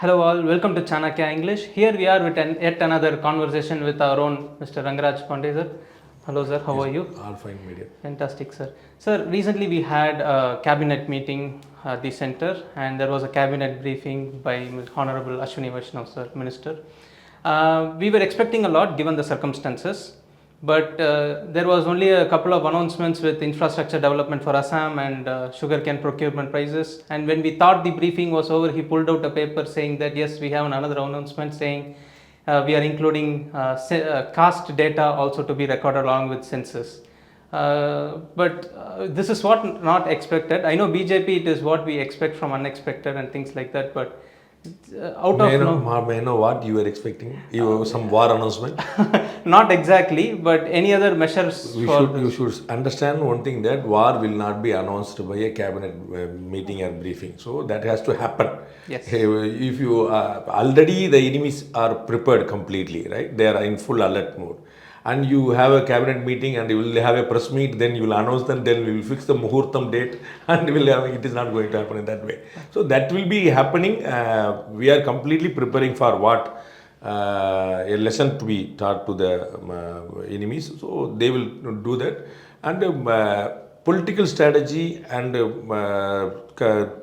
Hello all, welcome to Chanakya English. Here we are with yet another conversation with our own Mr. Rangaraj Pandey sir. Hello sir, how are you? All fine, media. Fantastic sir. Sir, recently we had a cabinet meeting at the center and there was a cabinet briefing by Honorable Ashwini Vaishnav sir, Minister. We were expecting a lot given the circumstances. But there was only a couple of announcements with infrastructure development for Assam and sugarcane procurement prices. And when we thought the briefing was over, he pulled out a paper saying that yes, we have another announcement saying we are including caste data also to be recorded along with census. But this is what not expected. I know BJP, it is what we expect from unexpected and things like that. But May I know what you were expecting? Some war announcement? Not exactly, but any other measures? You should understand one thing, that war will not be announced by a cabinet meeting or briefing. So that has to happen. Yes. If you already the enemies are prepared completely, right? They are in full alert mode. And you have a cabinet meeting and you will have a press meet, then you will announce them, then we will fix the muhurtam date and it is not going to happen in that way. So that will be happening. We are completely preparing for what a lesson to be taught to the enemies. So they will do that. And political strategy and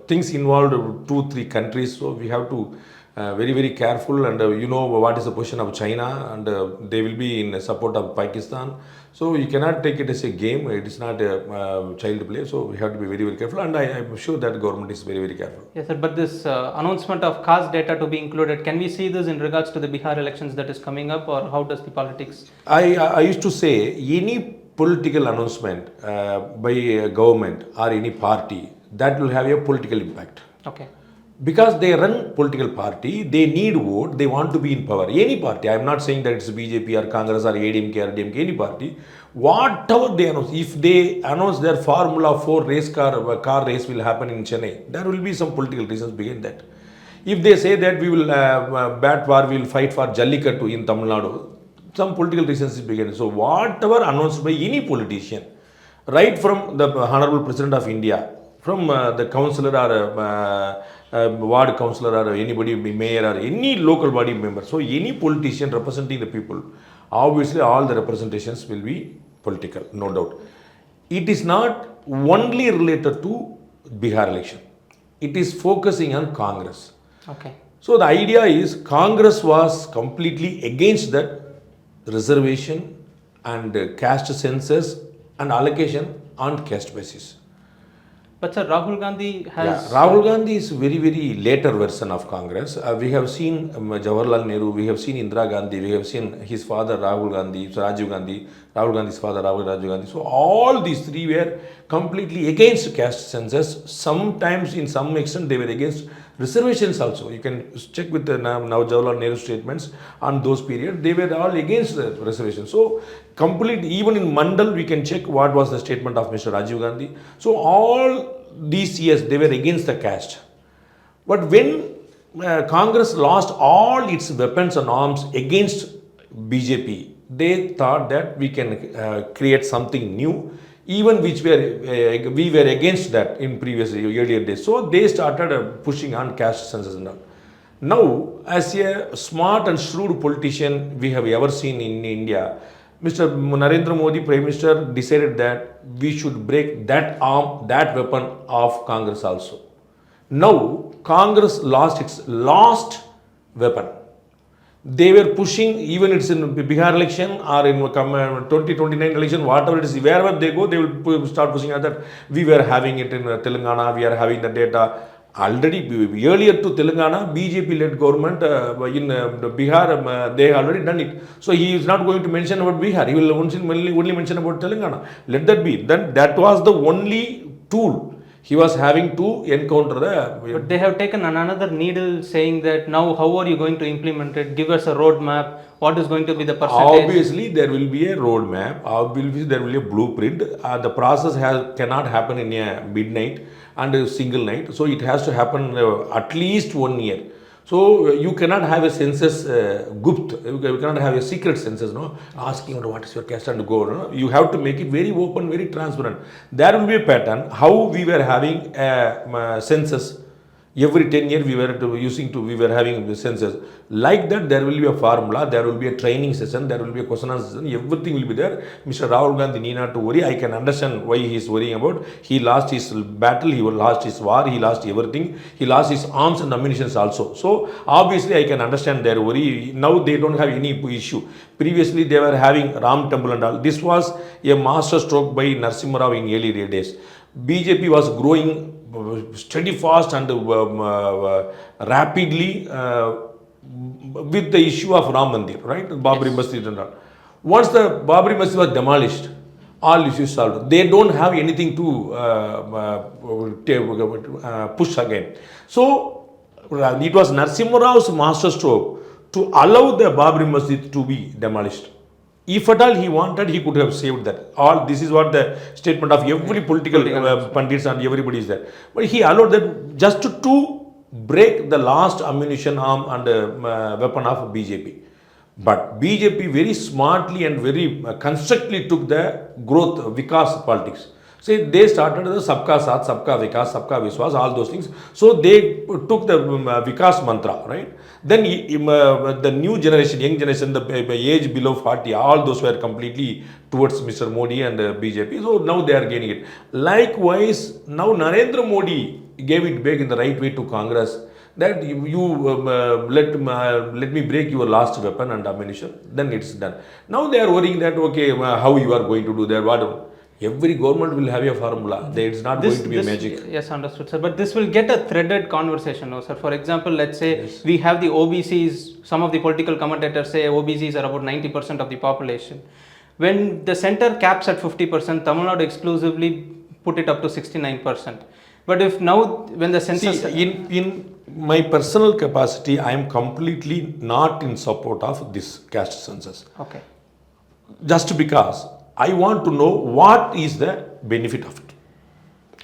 things involved 2-3 countries. So we have to very careful, and you know what is the position of China, and they will be in support of Pakistan. So you cannot take it as a game. It is not a child play. So we have to be very careful, and I am sure that government is very careful. Yes sir, but this announcement of caste data to be included, can we see this in regards to the Bihar elections that is coming up, or how does the politics? I used to say any political announcement by a government or any party, that will have a political impact. Okay. Because they run political party, they need vote, they want to be in power. Any party, I am not saying that it's BJP or Congress or ADMK or DMK, any party, whatever they announce, if they announce their Formula 4 race car race will happen in Chennai, there will be some political reasons behind that. If they say that we will bat war, we will fight for Jallikattu in Tamil Nadu, some political reasons is behind it. So whatever announced by any politician, right from the Honorable President of India, from the councillor or ward councillor or anybody, mayor or any local body member. So any politician representing the people, obviously all the representations will be political, no doubt. It is not only related to Bihar election. It is focusing on Congress. Okay. So the idea is Congress was completely against that reservation and caste census and allocation on caste basis. But sir, Rahul Gandhi has... Yeah, Rahul Gandhi is very later version of Congress. We have seen Jawaharlal Nehru, we have seen Indira Gandhi, we have seen his father Rahul Gandhi, so Rajiv Gandhi, Rahul Gandhi's father Rajiv Gandhi. So all these three were completely against caste census. Sometimes in some extent they were against reservations also. You can check with the now Jawaharlal Nehru statements on those periods. They were all against the reservation. So completely, even in Mandal we can check what was the statement of Mr. Rajiv Gandhi. So all these years they were against the caste. But when Congress lost all its weapons and arms against BJP, they thought that we can create something new, even which we were against that in previous earlier days. So they started pushing on caste census and all. Now, as a smart and shrewd politician we have ever seen in India, Mr. Narendra Modi, Prime Minister, decided that we should break that arm, that weapon of Congress also. Now, Congress lost its last weapon. They were pushing, even it's in Bihar election or in 2029 election, whatever it is, wherever they go, they will start pushing on that. We were having it in Telangana, we are having the data. Already earlier to Telangana, BJP-led government in Bihar, they have already done it. So he is not going to mention about Bihar. He will only mention about Telangana. Let that be. Then that was the only tool he was having to encounter the... But they have taken another needle saying that now how are you going to implement it? Give us a roadmap. What is going to be the percentage? Obviously, there will be a roadmap. Obviously, there will be a blueprint. The process cannot happen in a midnight and a single night. So it has to happen at least 1 year. So you cannot have a census gupt, you cannot have a secret census, no, asking what is your caste and go. No? You have to make it very open, very transparent. There will be a pattern how we were having a census Every 10 years we were having the census. Like that, there will be a formula, there will be a training session, there will be a question answer session, everything will be there. Mr. Rahul Gandhi need not to worry. I can understand why he is worrying about. He lost his battle, he lost his war, he lost everything, he lost his arms and ammunitions also. So obviously I can understand their worry. Now they don't have any issue. Previously they were having Ram temple and all. This was a master stroke by Narasimha Rao in early days. BJP was growing steady fast and rapidly with the issue of Ram Mandir, right? Babri Masjid and all. Once the Babri Masjid was demolished, all issues solved. They don't have anything to push again. So it was Narasimha Rao's master stroke to allow the Babri Masjid to be demolished. If at all he wanted, he could have saved that. All this is what the statement of every political pundits and everybody is there. But he allowed that just to break the last ammunition arm and weapon of BJP. But BJP very smartly and very constructively took the growth, Vikas politics. So they started the Sabka Saath, Sabka Vikas, Sabka Vishwas, all those things. So they took the Vikas mantra, right? Then the new generation, young generation, the age below 40, all those were completely towards Mr. Modi and BJP. So now they are gaining it. Likewise, now Narendra Modi gave it back in the right way to Congress, that you let me break your last weapon and ammunition, then it's done. Now they are worrying that, okay, how you are going to do that, what? Every government will have a formula. It's not going to be a magic. Yes, understood, sir. But this will get a threaded conversation, no, sir. For example, let's say we have the OBCs. Some of the political commentators say OBCs are about 90% of the population. When the center caps at 50%, Tamil Nadu exclusively put it up to 69%. But if now, when the census... See, in my personal capacity, I am completely not in support of this caste census. Okay. Just because I want to know what is the benefit of it.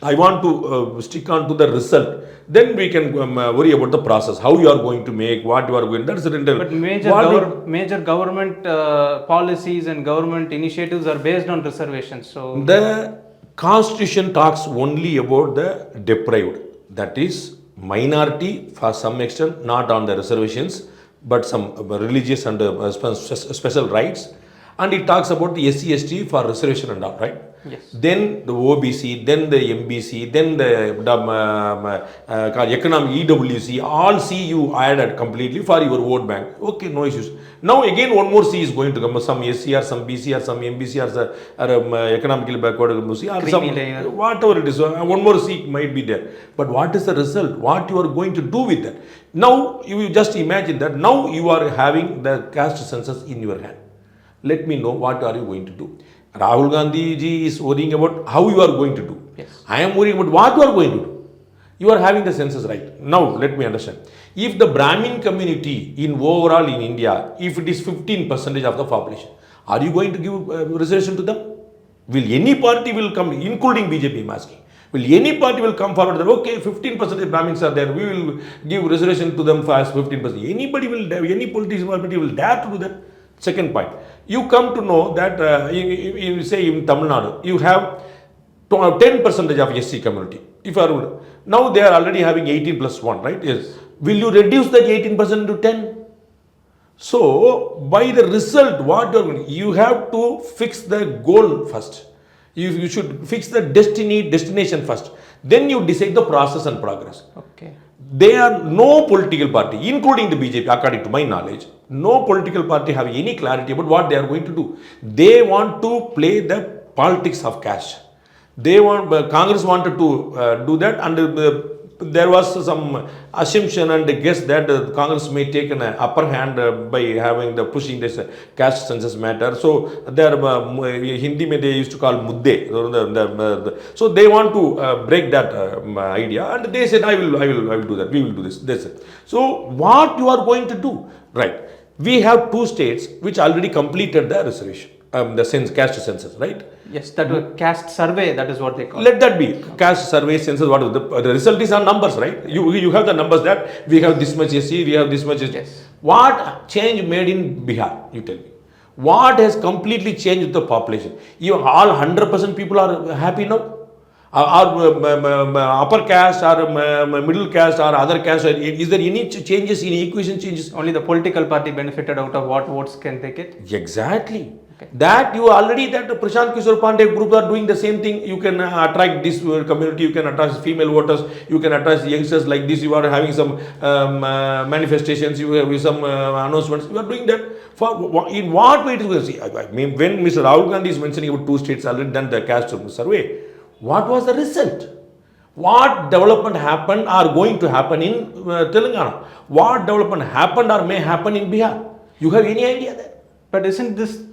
I want to stick on to the result. Then we can worry about the process, how you are going to make, what you are going. That's the rental. But major government policies and government initiatives are based on reservations. So the Constitution talks only about the deprived. That is minority for some extent, not on the reservations, but some religious and special rights. And it talks about the SC, ST for reservation and all, right? Yes. Then the OBC, then the MBC, then the economic EWC, all C you added completely for your vote bank. Okay, no issues. Now again one more C is going to come, some SC or some BC or some MBC or economically backward C or some, whatever it is, one more C might be there. But what is the result? What you are going to do with that? Now you just imagine that now you are having the caste census in your hand. Let me know what are you going to do. Rahul Gandhi ji is worrying about how you are going to do. Yes. I am worrying about what you are going to do. You are having the census right. Now let me understand. If the Brahmin community in overall in India, if it is 15% of the population, are you going to give reservation to them? Will any party will come, including BJP, I am asking. Will any party will come forward that, okay, 15% of Brahmins are there, we will give reservation to them for 15%. Anybody will, any politician party will dare to do that? Second point, you come to know that you say in Tamil Nadu, you have 10% of SC community. If I would, now they are already having 18 plus 1, right? Yes. Will you reduce that 18% to 10? So, by the result, what you have to fix the goal first. You should fix the destination first. Then you decide the process and progress. Okay. There are no political party, including the BJP, according to my knowledge, no political party have any clarity about what they are going to do. They want to play the politics of caste. They want, Congress wanted to do that, and there was some assumption and guess that Congress may take an upper hand by having the pushing this caste census matter. So there, Hindi mein they used to call mudde. So they want to break that idea, and they said, I will do that. We will do this. That's it. So what you are going to do, right? We have 2 states which already completed the reservation, the caste census, right? Yes, that was caste survey, that is what they call it. Let that be. Caste survey, census, what is the result is on numbers, right? You have the numbers that we have this much SC, we have this much SC. Yes. What change made in Bihar, you tell me? What has completely changed the population? You all 100% people are happy now? upper caste or middle caste or other caste, is there any changes in equation changes? Only the political party benefited out of what votes can they get? Exactly. Okay. That you already, that Prashant Kishore Pandey group are doing the same thing. You can attract this community, you can attract female voters, you can attract youngsters like this. You are having some manifestations, you have some announcements. You are doing that. For in what way it is going to see? I mean, when Mr. Rahul Gandhi is mentioning about 2 states already done the caste survey, what was the result? What development happened or going to happen in Telangana? What development happened or may happen in Bihar? You have any idea there? But isn't this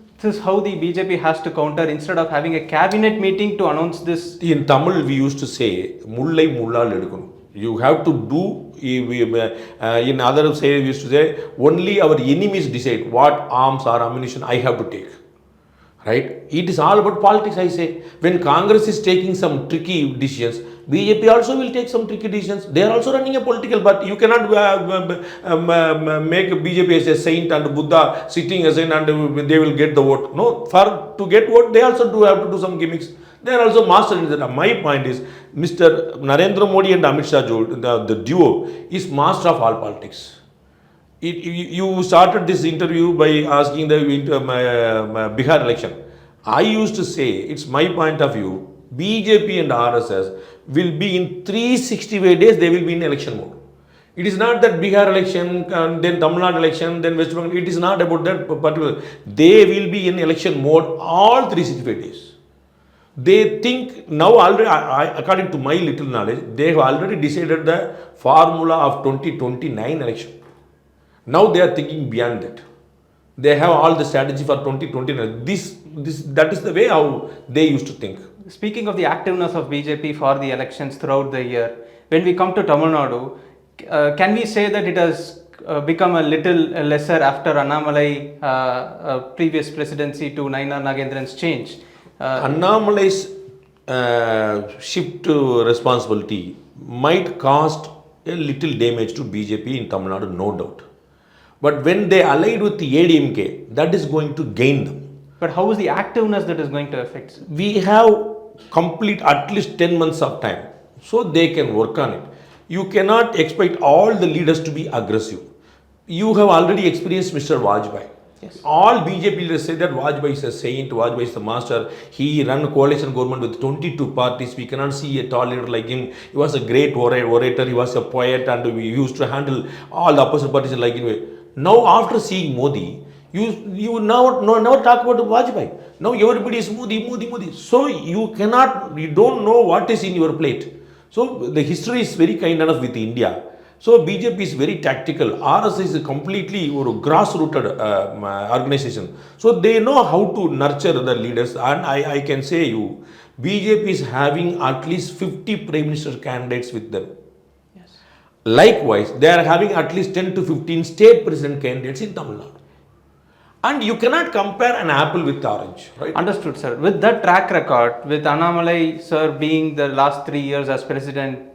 how the BJP has to counter instead of having a cabinet meeting to announce this? In Tamil, we used to say, Mullai Mullal edukunu. You have to do, in other say, we used to say, only our enemies decide what arms or ammunition I have to take. Right? It is all about politics, I say. When Congress is taking some tricky decisions, BJP also will take some tricky decisions. They are also running a political party. You cannot make BJP as a saint and Buddha sitting as in and they will get the vote. No, to get vote, they also have to do some gimmicks. They are also masters in that. My point is, Mr. Narendra Modi and Amit Shah, the duo, is master of all politics. You started this interview by asking the Bihar election. I used to say, it's my point of view, BJP and RSS will be in 365 days, they will be in election mode. It is not that Bihar election, then Tamil Nadu election, then West Bengal. It is not about that particular. They will be in election mode all 365 days. They think now already, according to my little knowledge, they have already decided the formula of 2029 election. Now they are thinking beyond that. They have all the strategy for 2029. That is the way how they used to think. Speaking of the activeness of BJP for the elections throughout the year, when we come to Tamil Nadu, can we say that it has become a little lesser after Annamalai previous presidency to Nainar Nagendran's change? Annamalai's shift to responsibility might cost a little damage to BJP in Tamil Nadu, no doubt. But when they allied with the ADMK, that is going to gain them. But how is the activeness that is going to affect? We have complete at least 10 months of time, so they can work on it. You cannot expect all the leaders to be aggressive. You have already experienced Mr. Vajpayee. Yes. All BJP leaders say that Vajpayee is a saint, Vajpayee is the master. He ran a coalition government with 22 parties. We cannot see a tall leader like him. He was a great orator, he was a poet, and we used to handle all the opposite parties like him. Now, after seeing Modi, you now never talk about Vajpayee. Now everybody is Modi. So you don't know what is in your plate. So the history is very kind enough with India. So BJP is very tactical. RSS is a completely grassrooted organization. So they know how to nurture the leaders. And I can say you, BJP is having at least 50 Prime Minister candidates with them. Yes. Likewise, they are having at least 10 to 15 state president candidates in Tamil Nadu. And you cannot compare an apple with orange, right? Understood, sir. With that track record, with Annamalai, sir, being the last 3 years as president,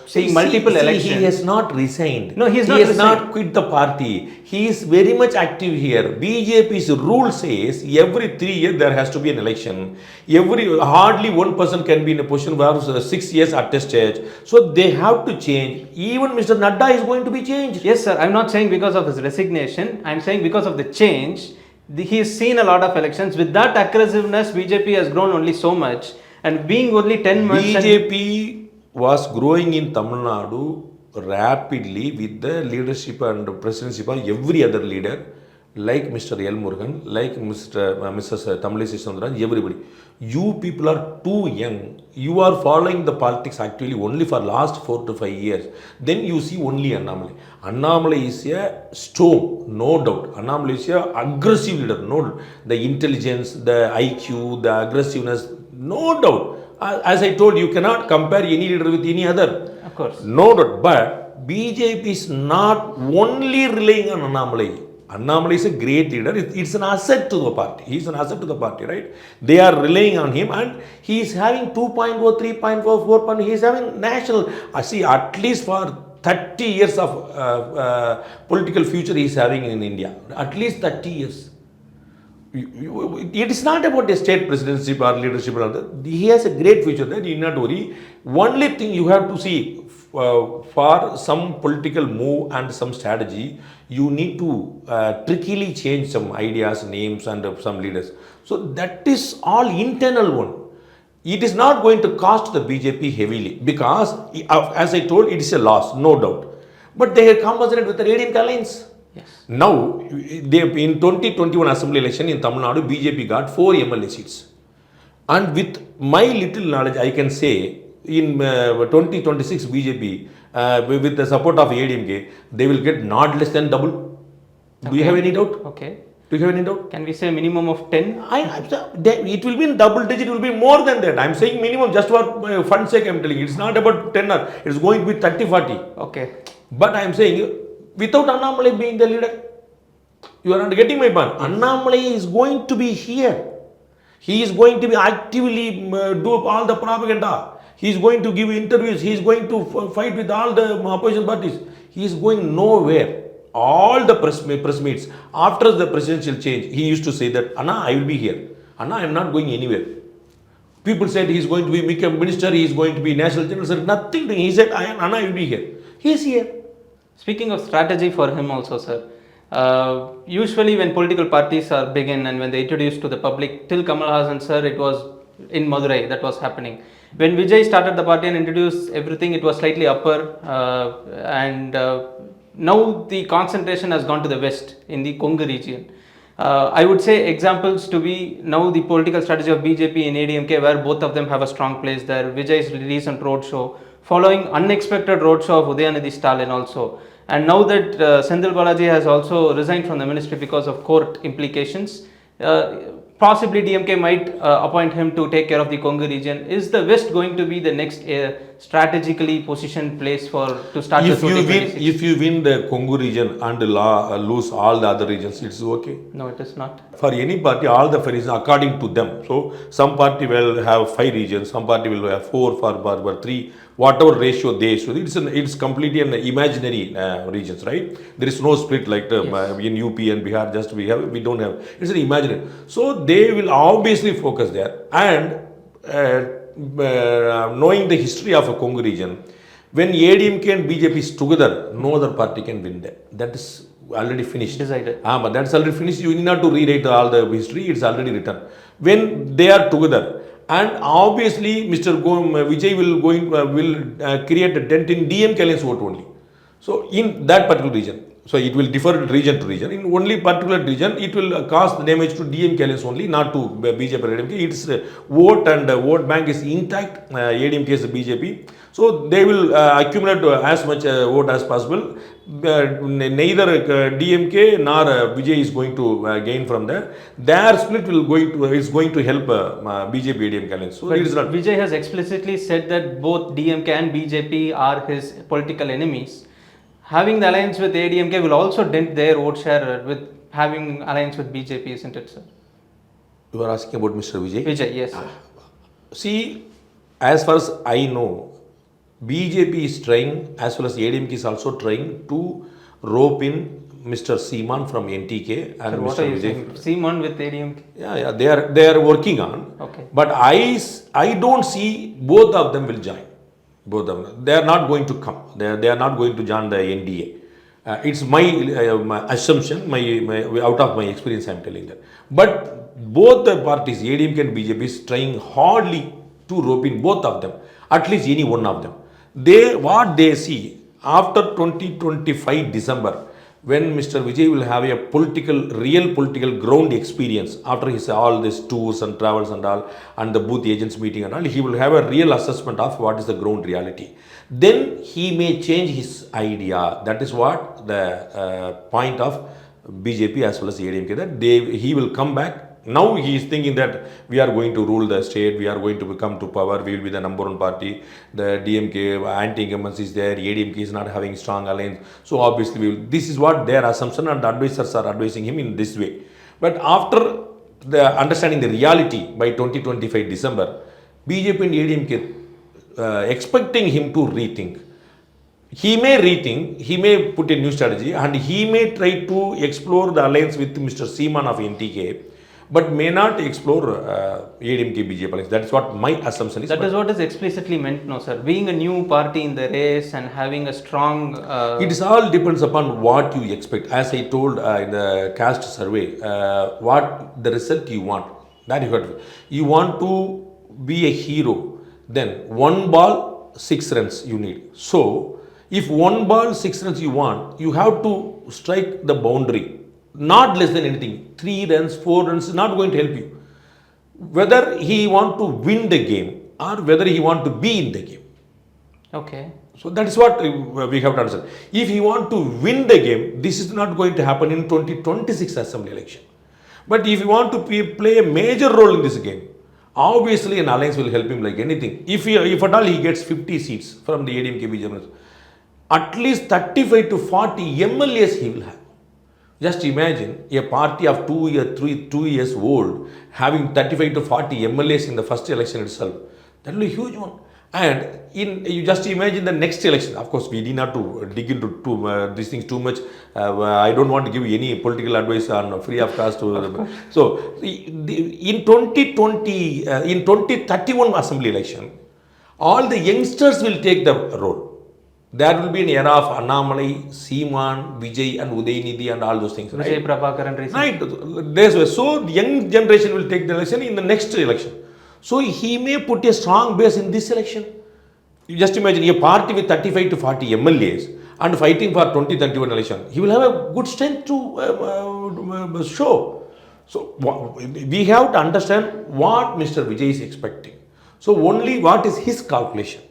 seeing multiple elections. He has not resigned. No, he has not quit the party. He is very much active here. BJP's rule says every 3 years there has to be an election. Hardly one person can be in a position where 6 years at a stage. So they have to change. Even Mr. Nadu is going to be changed. Yes, sir. I'm not saying because of his resignation. I'm saying because of the change. He has seen a lot of elections. With that aggressiveness, BJP has grown only so much. And being only 10 months. BJP was growing in Tamil Nadu rapidly with the leadership and presidency of every other leader, like Mr. L. Murugan, like Mrs. Tamilai Sundran, everybody. You people are too young. You are following the politics actually only for last 4 to 5 years. Then you see only Annamalai. Annamalai is a storm, no doubt. Annamalai is a aggressive leader, no doubt. The intelligence, the IQ, the aggressiveness, no doubt. As I told you, you cannot compare any leader with any other. Of course. No doubt. But BJP is not only relying on Annamalai. Annamalai is a great leader. It's an asset to the party. He's an asset to the party, right? They are relying on him and he is having 2.0, 3.4, 4.0. He is having national. I see at least for 30 years of political future he is having in India. At least 30 years. It is not about a state presidency or leadership or other. He has a great future there. You need not worry. Only thing you have to see for some political move and some strategy, you need to trickily change some ideas, names, and some leaders. So that is all internal one. It is not going to cost the BJP heavily because, as I told, it is a loss, no doubt. But they have compensated with the ADMK alliance. Yes. Now, in 2021 assembly election in Tamil Nadu, BJP got 4 MLA seats. And with my little knowledge, I can say in 2026 BJP, with the support of ADMK, they will get not less than double. Do you have any doubt? Okay. Do you have any doubt? Can we say minimum of 10? It will be in double digit, it will be more than that. I am saying minimum just for fun sake, I am telling you. It's not about 10 or it's going to be 30-40. Okay. But I am saying, without Annamalai being the leader, you are not getting my point. Annamalai is going to be here. He is going to be actively do all the propaganda. He is going to give interviews. He is going to fight with all the opposition parties. He is going nowhere. All the press meets after the presidential change, he used to say that, Anna, I will be here. Anna, I am not going anywhere. People said he is going to become minister, he is going to be national general. Said nothing. He said, Anna, I will be here. He is here. Speaking of strategy for him also, sir, usually when political parties are begin and when they introduce to the public, till Kamal Hassan, sir, it was in Madurai that was happening. When Vijay started the party and introduced everything, it was slightly upper and now the concentration has gone to the west in the Kongu region. I would say examples to be now the political strategy of BJP and ADMK, where both of them have a strong place there. Vijay's recent roadshow, following unexpected roadshow of Udayanidhi Stalin also. And now that Senthil Balaji has also resigned from the ministry because of court implications, possibly DMK might appoint him to take care of the Kongu region. Is the West going to be the next strategically positioned place to start the 2026? If you win the Kongu region and lose all the other regions, it's okay? No, it is not. For any party, all the regions according to them. So, some party will have 5 regions, some party will have 4, for 3, whatever ratio they should. It's completely an imaginary regions, right? There is no split like in UP and Bihar, we don't have. It's an imaginary. So, they will obviously focus there. And knowing the history of a Kongu region, when ADMK and BJP is together, no other party can win there. That is already finished. Decided. But that's already finished. You need not to rewrite all the history. It's already written. When they are together, and obviously Mr. Vijay will create a dent in DMK alliance vote only. So in that particular region, so it will differ region to region. In only particular region, it will cause the damage to DMK alliance only, not to BJP or ADMK. Its vote and vote bank is intact. ADMK is BJP. So they will accumulate as much vote as possible. Neither DMK nor Vijay is going to gain from there. Their split is going to help BJP ADMK alliance. So it is not. Vijay has explicitly said that both DMK and BJP are his political enemies. Having the alliance with ADMK will also dent their vote share with having alliance with BJP, isn't it, sir? You are asking about Mr. Vijay? Vijay, yes, sir. See, as far as I know, BJP is trying, as well as ADMK is also trying to rope in Mr. Seeman from NTK and Sir, Mr. what are you Vijay. saying? Seeman with ADMK? Yeah, they are working on. Okay. But I don't see both of them will join. Both of them. They are not going to come. They are not going to join the NDA. It's my assumption, out of my experience I am telling that. But both the parties, ADMK and BJP, is trying hardly to rope in both of them, at least any one of them. What they see after 2025 December, when Mr. Vijay will have a real political ground experience after his all these tours and travels and all, and the booth agents meeting and all, he will have a real assessment of what is the ground reality. Then he may change his idea. That is what the point of BJP as well as ADMK, that he will come back. Now he is thinking that we are going to rule the state, we are going to come to power, we will be the number one party. The DMK anti-incumbency is there, ADMK is not having strong alliance. So obviously, this is what their assumption, and the advisors are advising him in this way. But after the understanding the reality by 2025 December, BJP and ADMK expecting him to rethink. He may rethink, he may put a new strategy, and he may try to explore the alliance with Mr. Seeman of NTK. but may not explore ADMK BJP alliance. That's what my assumption is. That is what is explicitly meant, no sir. Being a new party in the race and having a strong... It is all depends upon what you expect. As I told in the Caste survey, what the result you want. That you want to be a hero, then 1 ball, 6 runs you need. So, if 1 ball, 6 runs you want, you have to strike the boundary. Not less than anything. 3 runs, 4 runs is not going to help you. Whether he want to win the game or whether he want to be in the game. Okay. So that is what we have to understand. If he want to win the game, this is not going to happen in 2026 assembly election. But if you want to play a major role in this game, obviously an alliance will help him like anything. If at all he gets 50 seats from the ADMK BJP, at least 35 to 40 MLAs he will have. Just imagine a party of 2 years old having 35 to 40 MLAs in the first election itself. That will be a huge one. And you just imagine the next election. Of course, we need not to dig into these things too much. I don't want to give any political advice on free of cost. So, in 2031 assembly election, all the youngsters will take the role. There will be an era of Annamalai, Seeman, Vijay and Udayanidhi and all those things. Vijay Prabhakaran recently. Right. So, the young generation will take the election in the next election. So, he may put a strong base in this election. You just imagine a party with 35 to 40 MLAs and fighting for 2031 election. He will have a good strength to show. So, we have to understand what Mr. Vijay is expecting. So, only what is his calculation.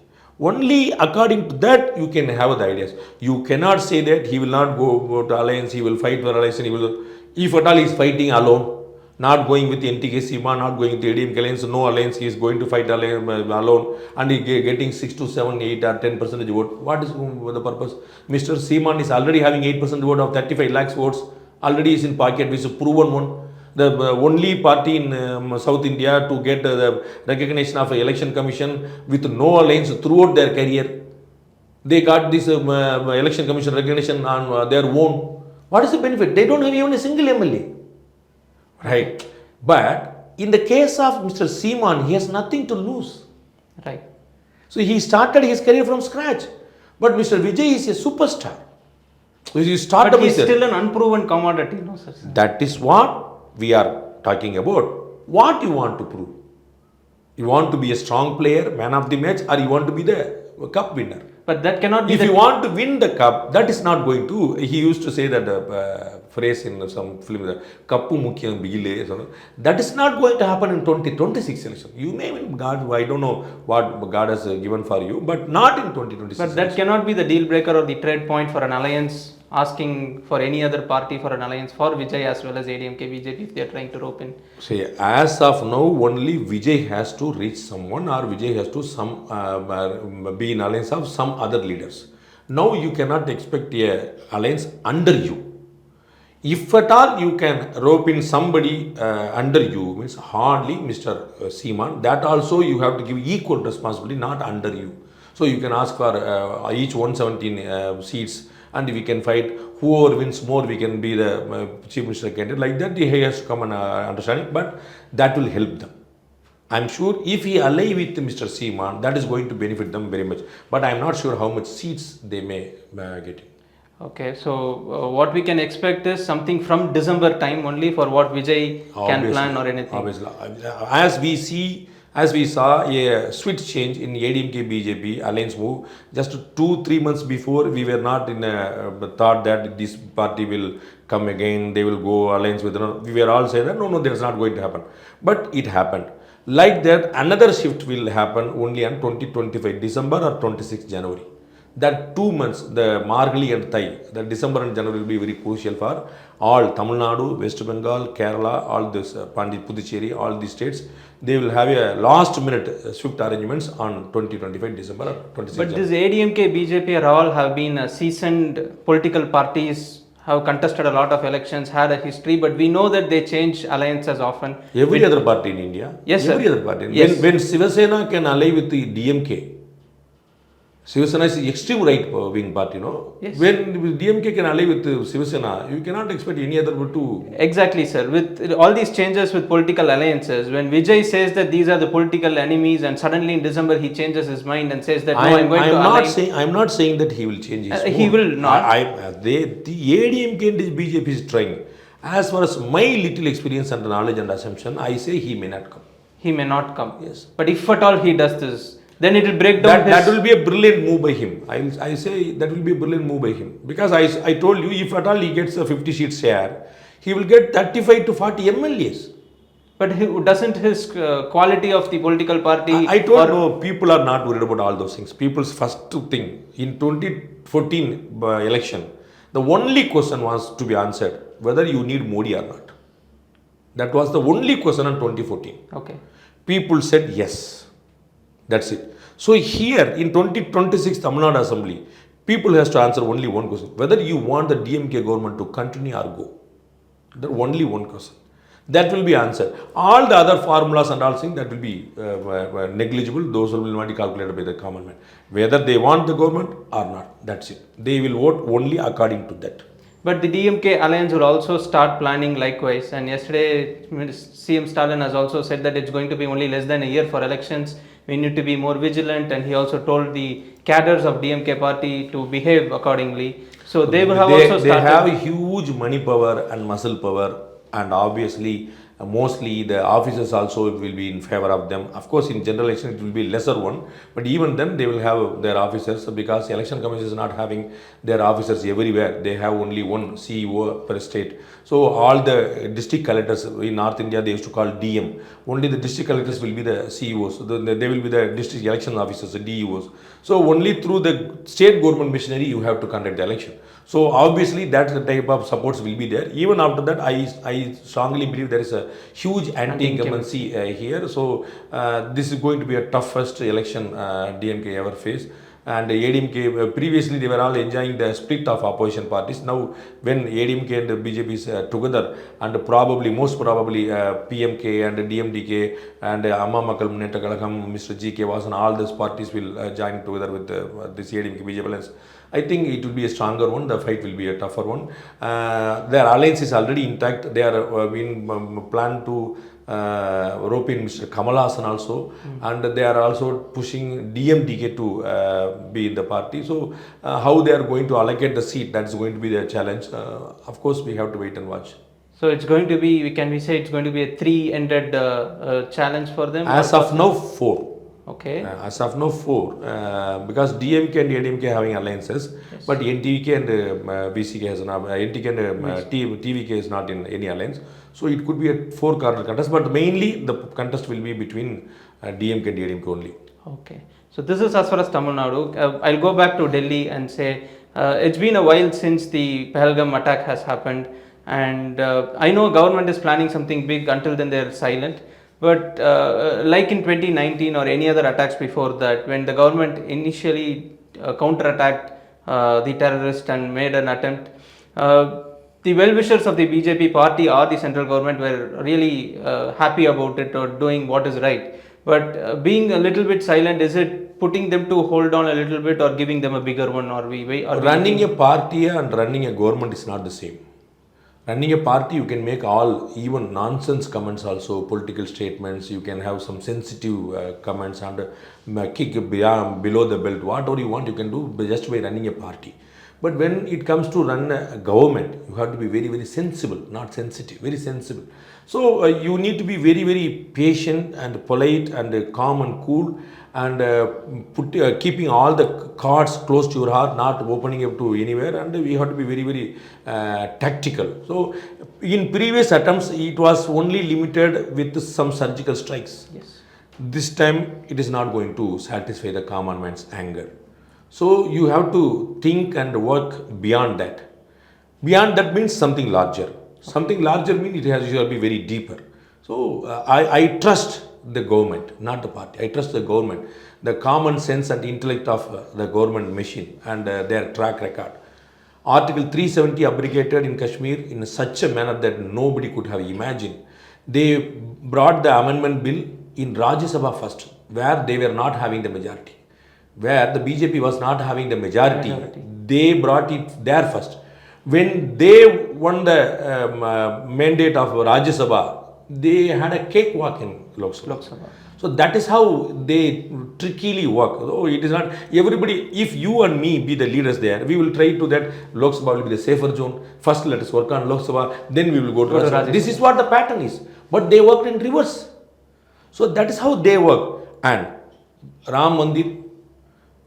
Only according to that you can have the ideas. You cannot say that he will not go to alliance, he will fight for alliance, if at all he is fighting alone, not going with the NTK Seema, not going with the ADMK alliance, no alliance, he is going to fight alone and he getting 6 to 7, 8 or 10% vote. What is the purpose? Mr. Seeman is already having 8% vote of 35 lakhs votes, already is in pocket, which is a proven one. The only party in South India to get the recognition of an election commission with no alliance throughout their career. They got this election commission recognition on their own. What is the benefit? They don't have even a single MLA. Right. But in the case of Mr. Seeman, he has nothing to lose. Right. So he started his career from scratch. But Mr. Vijay is a superstar. So he started but he is still an unproven commodity. No, sir. That is what we are talking about. What you want to prove? You want to be a strong player, man of the match, or you want to be the cup winner? But that cannot be. If you want to win the cup, that is not going to. He used to say that phrase in some film, "Kappu mukkiyam bigile." That is not going to happen in 2026 election. You may win God. I don't know what God has given for you, but not in 2026. But that cannot be the deal breaker or the trade point for an alliance. Asking for any other party for an alliance for Vijay as well as ADMK BJP if they are trying to rope in. See, as of now, only Vijay has to reach someone or Vijay has to be in alliance of some other leaders. Now you cannot expect a alliance under you. If at all you can rope in somebody under you, means hardly Mr. Seeman, that also you have to give equal responsibility, not under you. So you can ask for each 117 seats. And we can fight, whoever wins more, we can be the chief minister candidate. Like that, he has to come and understand it, but that will help them. I am sure if he ally with Mr. Seeman, that is going to benefit them very much. But I am not sure how much seats they may get. Okay, so what we can expect is something from December time only for what Vijay can plan or anything. Obviously, as we saw a switch change in ADMK BJP alliance move, just 2-3 months before we were not in a thought that this party will come again, they will go alliance with, we were all saying that no, that's not going to happen. But it happened. Like that, another shift will happen only on 2025 December or 26 January. That 2 months, the Margali and Thai, the December and January will be very crucial for all Tamil Nadu, West Bengal, Kerala, all this Pandey, Puducherry, all these states. They will have a last minute swift arrangements on 2025 December or 26 But this ADMK, BJP are all have been seasoned political parties, have contested a lot of elections, had a history, but we know that they change alliances often. Every other party in India. Yes, every sir. Other party. Yes. When Shiva Sena can ally with the DMK, Shiva is extreme right wing party, no? Yes. When DMK can ally with Shiva you cannot expect any other to. Exactly, sir. With all these changes with political alliances, when Vijay says that these are the political enemies, and suddenly in December he changes his mind and says that no, I'm going to align. I'm not saying that he will change his He own. will not. The ADMK and BJP is trying. As far as my little experience and knowledge and assumption, I say he may not come. He may not come. Yes. But if at all he does this, then it will break down That will be a brilliant move by him. I say that will be a brilliant move by him. Because I told you, if at all he gets a 50 seat share, he will get 35 to 40 MLAs. But doesn't his quality of the political party... I told no, people are not worried about all those things. People's first thing, in 2014 election, the only question was to be answered, whether you need Modi or not. That was the only question in 2014. Okay. People said yes. That's it. So here in 2026 Tamil Nadu Assembly, people has to answer only one question, whether you want the DMK government to continue or go. There only one question. That will be answered. All the other formulas and all things, that will be negligible. Those will not be calculated by the common man. Whether they want the government or not, that's it. They will vote only according to that. But the DMK alliance will also start planning likewise. And yesterday, CM Stalin has also said that it's going to be only less than a year for elections. We need to be more vigilant. And he also told the cadres of DMK party to behave accordingly. So they will have also started. They have a huge money power and muscle power. And obviously, mostly the officers also will be in favor of them. Of course, in general election, it will be lesser one. But even then, they will have their officers, because election commission is not having their officers everywhere. They have only one CEO per state. So all the district collectors in North India, they used to call DM. Only the district collectors will be the CEOs. They will be the district election officers, the DEOs. So only through the state government machinery, you have to conduct the election. So obviously that type of supports will be there. Even after that, I strongly believe there is a huge anti-incumbency here. So this is going to be a toughest election DMK ever faced. And ADMK, previously they were all enjoying the split of opposition parties. Now when ADMK and BJP is together, and most probably PMK and DMDK and Amma Makkal Munneta Kalagam, Mr. GK Vasan, all these parties will join together with this ADMK BJP alliance. I think it will be a stronger one. The fight will be a tougher one. Their alliance is already intact. They are being planned to rope in Mr. Kamal Hassan also, and they are also pushing DMDK to be in the party. So how they are going to allocate the seat, that is going to be their challenge. Of course, we have to wait and watch. So it's going to be, can we say it's going to be a three-ended challenge for them? As of now, 4. Okay. As of now, 4. Because DMK and ADMK having alliances, yes. But NTVK and BCK has not, NTK and TVK is not in any alliance. So it could be a 4-corner contest, but mainly the contest will be between DMK and ADMK only. Okay. So this is as far as Tamil Nadu. I'll go back to Delhi and say it's been a while since the Pahalgam attack has happened, and I know government is planning something big. Until then they're silent. But like in 2019 or any other attacks before that, when the government initially counterattacked the terrorists and made an attempt, the well-wishers of the BJP party or the central government were really happy about it or doing what is right. But being a little bit silent, is it putting them to hold on a little bit or giving them a bigger one? Or running a party and running a government is not the same. Running a party, you can make all, even nonsense comments also, political statements, you can have some sensitive comments and kick below the belt, whatever you want you can do just by running a party. But when it comes to run a government, you have to be very, very sensible, not sensitive, very sensible. So you need to be very, very patient and polite and calm and cool, and keeping all the cards close to your heart, not opening up to anywhere, and we have to be very, very tactical. So in previous attempts, it was only limited with some surgical strikes. Yes. This time, it is not going to satisfy the common man's anger. So you have to think and work beyond that. Beyond that means something larger. Something larger means it has to be very deeper. So I trust the government, not the party. I trust the government, the common sense and intellect of the government machine and their track record. Article 370 abrogated in Kashmir in such a manner that nobody could have imagined. They brought the amendment bill in Rajya Sabha first, where they were not having the majority. where the BJP was not having the majority. They brought it there first. When they won the mandate of Rajya Sabha, they had a cakewalk in Lok Sabha. So that is how they trickily work. So it is not everybody. If you and me be the leaders there, we will try to that Lok Sabha will be the safer zone. First, let us work on Lok Sabha. Then we will go to Rajya Sabha. This is what the pattern is. But they worked in reverse. So that is how they work. And Ram Mandir,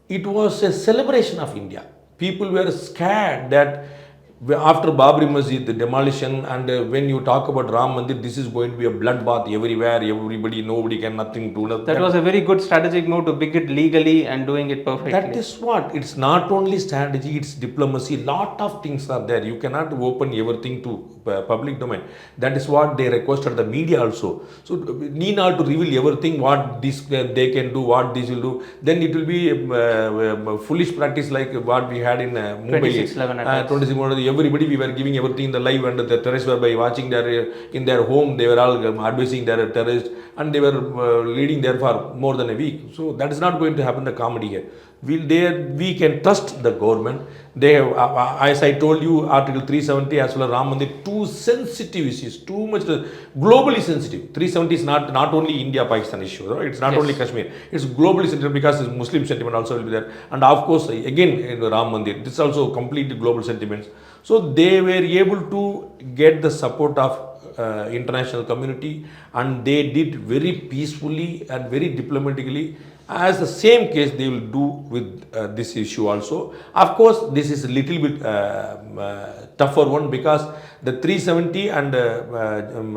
it was a celebration of India. People were scared that after Babri Masjid, the demolition, and when you talk about Ram Mandir, this is going to be a bloodbath everywhere. Everybody, nobody can nothing do. That was a very good strategic move to bring it legally and doing it perfectly. That is what. It's not only strategy, it's diplomacy. Lot of things are there. You cannot open everything to public domain. That is what they requested the media also. So need not to reveal everything what this they can do, what this will do. Then it will be foolish practice like what we had in Mumbai. 26/11 everybody, we were giving everything in the live, and the terrorists were by watching their in their home. They were all advising their terrorists, and they were leading there for more than a week. So that is not going to happen. The comedy here. We can trust the government. They have, as I told you, Article 370 as well as Ram Mandir, too sensitive issues, too much globally sensitive. 370 is not only India-Pakistan issue. Right? It's not only Kashmir. It's globally sensitive because Muslim sentiment also will be there. And of course, again, in Ram Mandir, this is also completely global sentiments. So they were able to get the support of international community, and they did very peacefully and very diplomatically. As the same case they will do with this issue also. Of course, this is a little bit tougher one because the 370 and Ram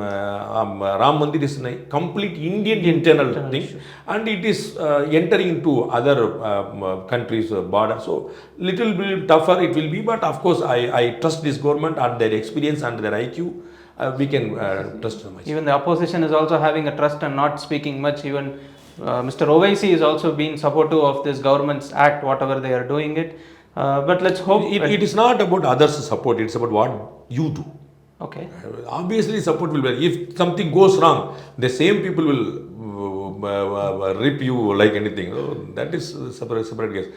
Mandir is a complete Indian internal thing, and it is entering into other countries' border. So little bit tougher it will be, but of course I trust this government and their experience and their IQ. We can trust them. Even the opposition is also having a trust and not speaking much. Even Mr. Owaisi is also being supportive of this government's act, whatever they are doing it. But let's hope it is not about others' support. It's about what you do. Okay. Obviously, support will be. If something goes wrong, the same people will rip you like anything. So that is a separate case.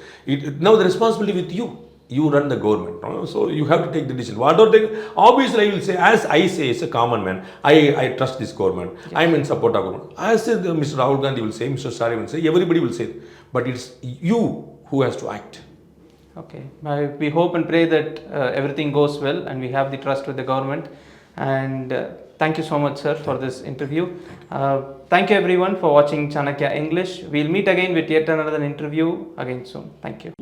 Now the responsibility with you. You run the government, no? So you have to take the decision. Whatever thing, obviously I will say, as I say, as a common man, I trust this government. Yes. I am in support of government. As Mr. Rahul Gandhi will say, Mr. Sari will say, everybody will say, but it's you who has to act. Okay. We hope and pray that everything goes well and we have the trust with the government. And thank you so much, sir, for this interview. Thank you everyone for watching Chanakya English. We'll meet again with yet another interview again soon. Thank you.